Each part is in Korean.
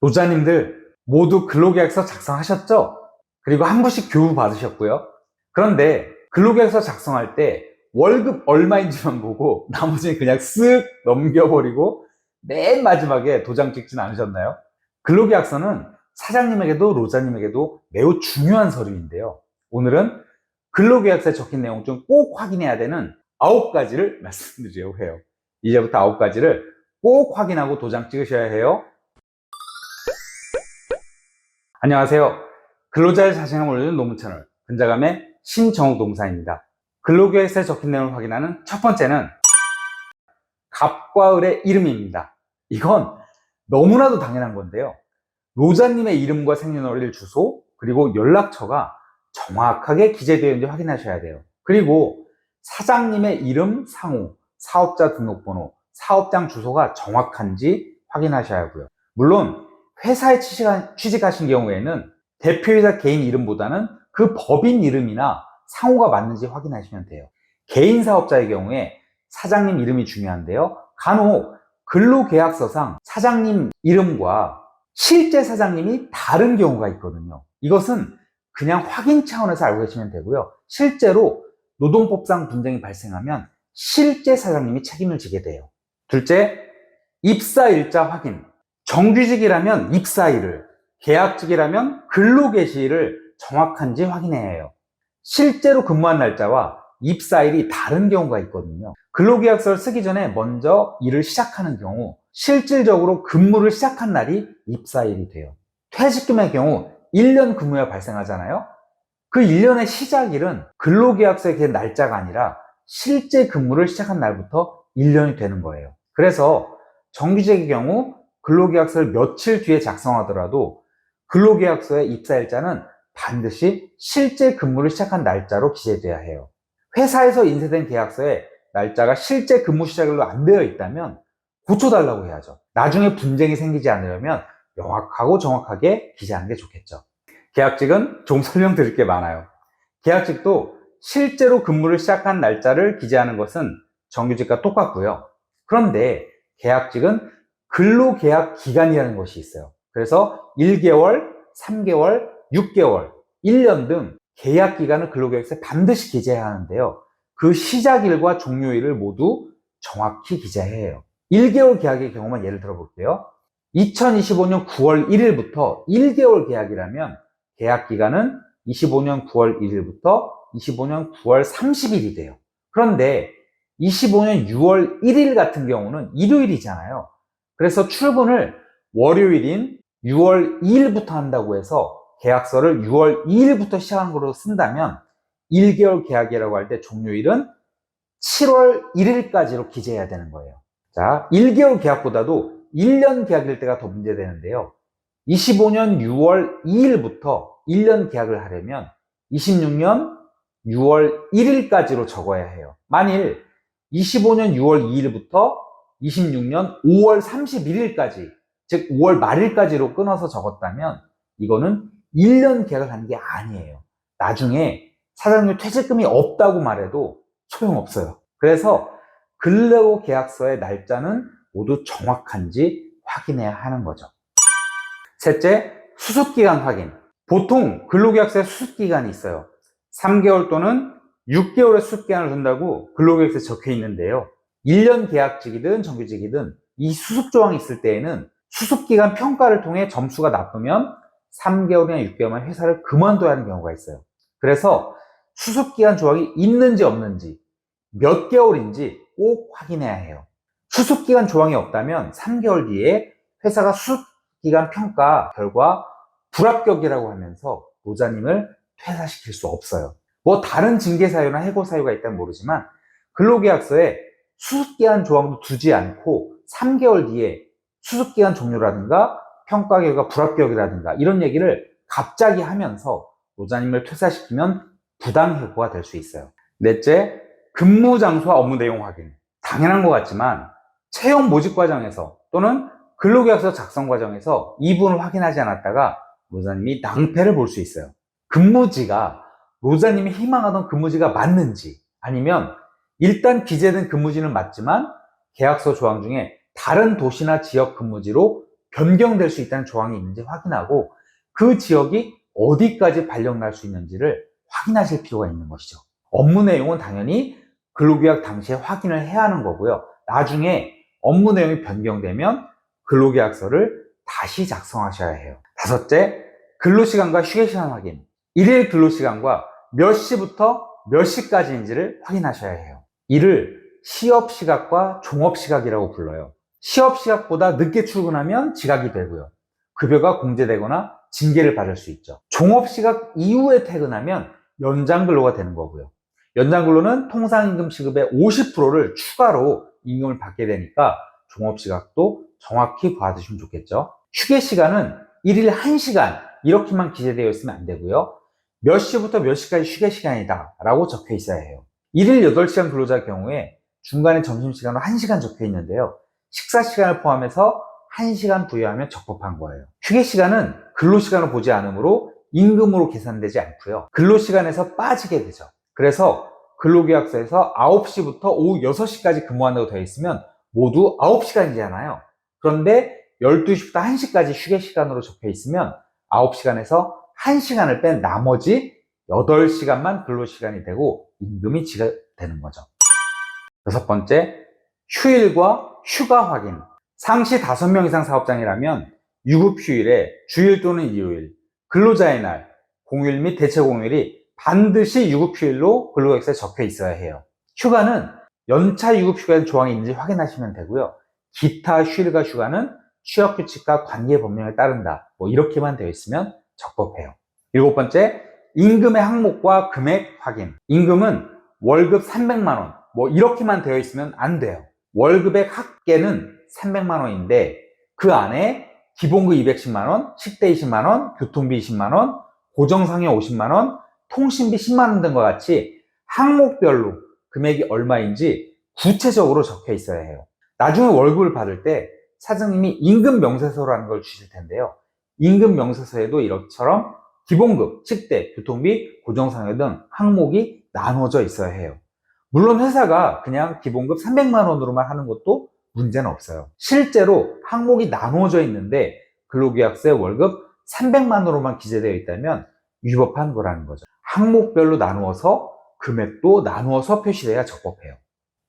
노자님들 모두 근로계약서 작성하셨죠? 그리고 한 번씩 교부 받으셨고요. 그런데 근로계약서 작성할 때 월급 얼마인지만 보고 나머지는 그냥 쓱 넘겨버리고 맨 마지막에 도장 찍진 않으셨나요? 근로계약서는 사장님에게도 노자님에게도 매우 중요한 서류인데요. 오늘은 근로계약서에 적힌 내용 중 꼭 확인해야 되는 9가지를 말씀드리려고 해요. 이제부터 9가지를 꼭 확인하고 도장 찍으셔야 해요. 안녕하세요. 근로자의 자신감을 올리는 노무 채널 근자감의 신정욱 노무사입니다. 근로계약서에 적힌 내용을 확인하는 첫 번째는 갑과 을의 이름입니다. 이건 너무나도 당연한 건데요. 노자님의 이름과 생년월일 주소 그리고 연락처가 정확하게 기재되어 있는지 확인하셔야 돼요. 그리고 사장님의 이름, 상호, 사업자 등록번호, 사업장 주소가 정확한지 확인하셔야 하고요. 물론 회사에 취직하신 경우에는 대표이사 개인 이름보다는 그 법인 이름이나 상호가 맞는지 확인하시면 돼요. 개인 사업자의 경우에 사장님 이름이 중요한데요. 간혹 근로계약서상 사장님 이름과 실제 사장님이 다른 경우가 있거든요. 이것은 그냥 확인 차원에서 알고 계시면 되고요. 실제로 노동법상 분쟁이 발생하면 실제 사장님이 책임을 지게 돼요. 둘째, 입사일자 확인. 정규직이라면 입사일을, 계약직이라면 근로개시일을 정확한지 확인해야 해요. 실제로 근무한 날짜와 입사일이 다른 경우가 있거든요. 근로계약서를 쓰기 전에 먼저 일을 시작하는 경우 실질적으로 근무를 시작한 날이 입사일이 돼요. 퇴직금의 경우 1년 근무가 발생하잖아요. 그 1년의 시작일은 근로계약서의 그 날짜가 아니라 실제 근무를 시작한 날부터 1년이 되는 거예요. 그래서 정규직의 경우 근로계약서를 며칠 뒤에 작성하더라도 근로계약서의 입사일자는 반드시 실제 근무를 시작한 날짜로 기재돼야 해요. 회사에서 인쇄된 계약서에 날짜가 실제 근무 시작일로 안 되어 있다면 고쳐달라고 해야죠. 나중에 분쟁이 생기지 않으려면 명확하고 정확하게 기재하는 게 좋겠죠. 계약직은 좀 설명드릴 게 많아요. 계약직도 실제로 근무를 시작한 날짜를 기재하는 것은 정규직과 똑같고요. 그런데 계약직은 근로계약 기간이라는 것이 있어요. 그래서 1개월, 3개월, 6개월, 1년 등 계약 기간을 근로계약서에 반드시 기재해야 하는데요. 그 시작일과 종료일을 모두 정확히 기재해야 해요. 1개월 계약의 경우만 예를 들어 볼게요. 2025년 9월 1일부터 1개월 계약이라면 계약 기간은 25년 9월 1일부터 25년 9월 30일이 돼요. 그런데 25년 6월 1일 같은 경우는 일요일이잖아요. 그래서 출근을 월요일인 6월 2일부터 한다고 해서 계약서를 6월 2일부터 시작하는 걸로 쓴다면 1개월 계약이라고 할 때 종료일은 7월 1일까지로 기재해야 되는 거예요. 자, 1개월 계약보다도 1년 계약일 때가 더 문제되는데요. 25년 6월 2일부터 1년 계약을 하려면 26년 6월 1일까지로 적어야 해요. 만일 25년 6월 2일부터 26년 5월 31일까지, 즉 5월 말일까지로 끊어서 적었다면 이거는 1년 계약을 하는 게 아니에요. 나중에 사장님 퇴직금이 없다고 말해도 소용없어요. 그래서 근로계약서의 날짜는 모두 정확한지 확인해야 하는 거죠. 셋째, 수습기간 확인. 보통 근로계약서에 수습기간이 있어요. 3개월 또는 6개월의 수습기간을 둔다고 근로계약서에 적혀 있는데요. 1년 계약직이든 정규직이든 이 수습조항이 있을 때에는 수습기간 평가를 통해 점수가 나쁘면 3개월이나 6개월만 회사를 그만둬야 하는 경우가 있어요. 그래서 수습기간 조항이 있는지 없는지 몇 개월인지 꼭 확인해야 해요. 수습기간 조항이 없다면 3개월 뒤에 회사가 수습기간 평가 결과 불합격이라고 하면서 노자님을 퇴사시킬 수 없어요. 뭐 다른 징계사유나 해고사유가 있다면 모르지만 근로계약서에 수습기간 조항도 두지 않고 3개월 뒤에 수습기간 종료라든가 평가 결과 불합격이라든가 이런 얘기를 갑자기 하면서 노자님을 퇴사시키면 부당해고가 될 수 있어요. 넷째, 근무 장소와 업무 내용 확인. 당연한 것 같지만 채용 모집 과정에서 또는 근로계약서 작성 과정에서 이 부분을 확인하지 않았다가 노자님이 낭패를 볼 수 있어요. 근무지가 노자님이 희망하던 근무지가 맞는지 아니면 일단 기재된 근무지는 맞지만 계약서 조항 중에 다른 도시나 지역 근무지로 변경될 수 있다는 조항이 있는지 확인하고 그 지역이 어디까지 발령날 수 있는지를 확인하실 필요가 있는 것이죠. 업무 내용은 당연히 근로계약 당시에 확인을 해야 하는 거고요. 나중에 업무 내용이 변경되면 근로계약서를 다시 작성하셔야 해요. 다섯째, 근로시간과 휴게시간 확인. 일일 근로시간과 몇 시부터 몇 시까지인지를 확인하셔야 해요. 이를 시업시각과 종업시각이라고 불러요. 시업시각보다 늦게 출근하면 지각이 되고요. 급여가 공제되거나 징계를 받을 수 있죠. 종업시각 이후에 퇴근하면 연장근로가 되는 거고요. 연장근로는 통상임금 시급의 50%를 추가로 임금을 받게 되니까 종업시각도 정확히 봐두시면 좋겠죠. 휴게시간은 일일 1시간 이렇게만 기재되어 있으면 안 되고요. 몇 시부터 몇 시까지 휴게시간이다 라고 적혀 있어야 해요. 일일 8시간 근로자의 경우에 중간에 점심시간으로 1시간 적혀 있는데요. 식사시간을 포함해서 1시간 부여하면 적법한 거예요. 휴게시간은 근로시간을 보지 않으므로 임금으로 계산되지 않고요. 근로시간에서 빠지게 되죠. 그래서 근로계약서에서 9시부터 오후 6시까지 근무한다고 되어 있으면 모두 9시간이잖아요. 그런데 12시부터 1시까지 휴게시간으로 적혀 있으면 9시간에서 1시간을 뺀 나머지 8시간만 근로시간이 되고 임금이 지급되는 거죠. 여섯 번째, 휴일과 휴가 확인. 상시 5명 이상 사업장이라면 유급휴일에 주일 또는 일요일, 근로자의 날, 공휴일 및 대체 공휴일이 반드시 유급휴일로 근로계약서에 적혀 있어야 해요. 휴가는 연차 유급휴가 조항이 있는지 확인하시면 되고요. 기타 휴일과 휴가는 취업규칙과 관계법령에 따른다. 이렇게만 되어 있으면 적법해요. 일곱 번째, 임금의 항목과 금액 확인. 임금은 월급 300만 원, 이렇게만 되어 있으면 안 돼요. 월급의 합계는 300만 원인데 그 안에 기본급 210만 원, 식대 20만 원, 교통비 20만 원, 고정상여 50만 원, 통신비 10만 원 등과 같이 항목별로 금액이 얼마인지 구체적으로 적혀 있어야 해요. 나중에 월급을 받을 때 사장님이 임금 명세서라는 걸 주실 텐데요. 임금 명세서에도 이처럼 기본급, 식대, 교통비, 고정상여 등 항목이 나눠져 있어야 해요. 물론 회사가 그냥 기본급 300만 원으로만 하는 것도 문제는 없어요. 실제로 항목이 나누어져 있는데 근로계약서에 월급 300만 원으로만 기재되어 있다면 위법한 거라는 거죠. 항목별로 나누어서 금액도 나누어서 표시돼야 적법해요.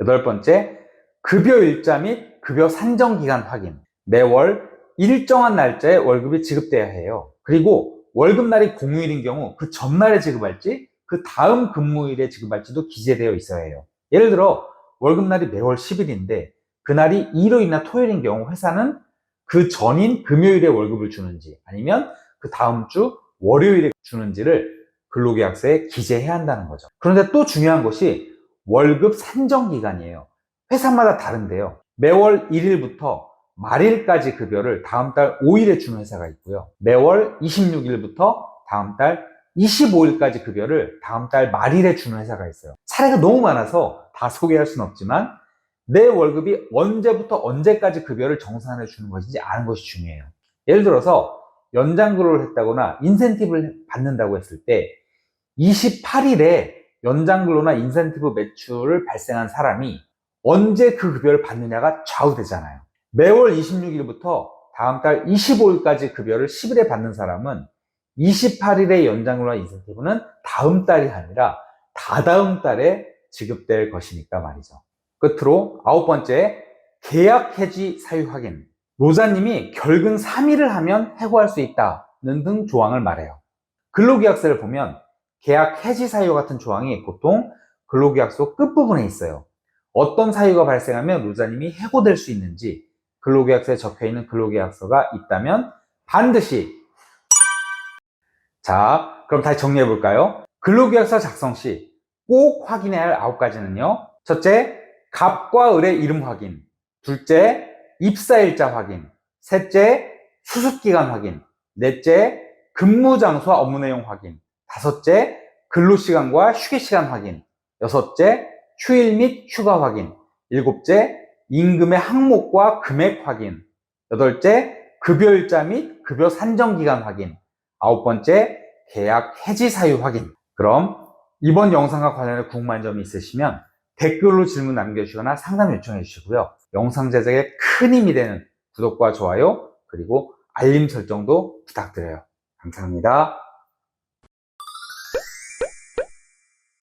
여덟 번째, 급여 일자 및 급여 산정 기간 확인. 매월 일정한 날짜에 월급이 지급돼야 해요. 그리고 월급날이 공휴일인 경우 그 전날에 지급할지 그 다음 근무일에 지급할지도 기재되어 있어야 해요. 예를 들어 월급날이 매월 10일인데 그날이 일요일이나 토요일인 경우 회사는 그 전인 금요일에 월급을 주는지 아니면 그 다음 주 월요일에 주는지를 근로계약서에 기재해야 한다는 거죠. 그런데 또 중요한 것이 월급 산정 기간이에요. 회사마다 다른데요. 매월 1일부터 말일까지 급여를 다음 달 5일에 주는 회사가 있고요. 매월 26일부터 다음 달 25일까지 급여를 다음 달 말일에 주는 회사가 있어요. 사례가 너무 많아서 다 소개할 수는 없지만 내 월급이 언제부터 언제까지 급여를 정산해 주는 것인지 아는 것이 중요해요. 예를 들어서 연장 근로를 했다거나 인센티브를 받는다고 했을 때 28일에 연장 근로나 인센티브 매출을 발생한 사람이 언제 그 급여를 받느냐가 좌우되잖아요. 매월 26일부터 다음 달 25일까지 급여를 10일에 받는 사람은 28일의 연장 근로나 인센티브는 다음 달이 아니라 다다음 달에 지급될 것이니까 말이죠. 끝으로 아홉 번째, 계약 해지 사유 확인. 노사님이 결근 3일을 하면 해고할 수 있다는 등 조항을 말해요. 근로계약서를 보면 계약 해지 사유 같은 조항이 보통 근로계약서 끝부분에 있어요. 어떤 사유가 발생하면 노사님이 해고될 수 있는지 근로계약서에 적혀있는 근로계약서가 있다면 반드시. 자, 그럼 다시 정리해 볼까요? 근로계약서 작성 시 꼭 확인해야 할 9가지는요. 첫째, 갑과 을의 이름 확인. 둘째, 입사일자 확인. 셋째, 수습기간 확인. 넷째, 근무장소와 업무 내용 확인. 다섯째, 근로시간과 휴게시간 확인. 여섯째, 휴일 및 휴가 확인. 일곱째, 임금의 항목과 금액 확인. 여덟째, 급여일자 및 급여 산정기간 확인. 아홉 번째, 계약 해지 사유 확인. 그럼 이번 영상과 관련해 궁금한 점이 있으시면 댓글로 질문 남겨주시거나 상담 요청해 주시고요. 영상 제작에 큰 힘이 되는 구독과 좋아요, 그리고 알림 설정도 부탁드려요. 감사합니다.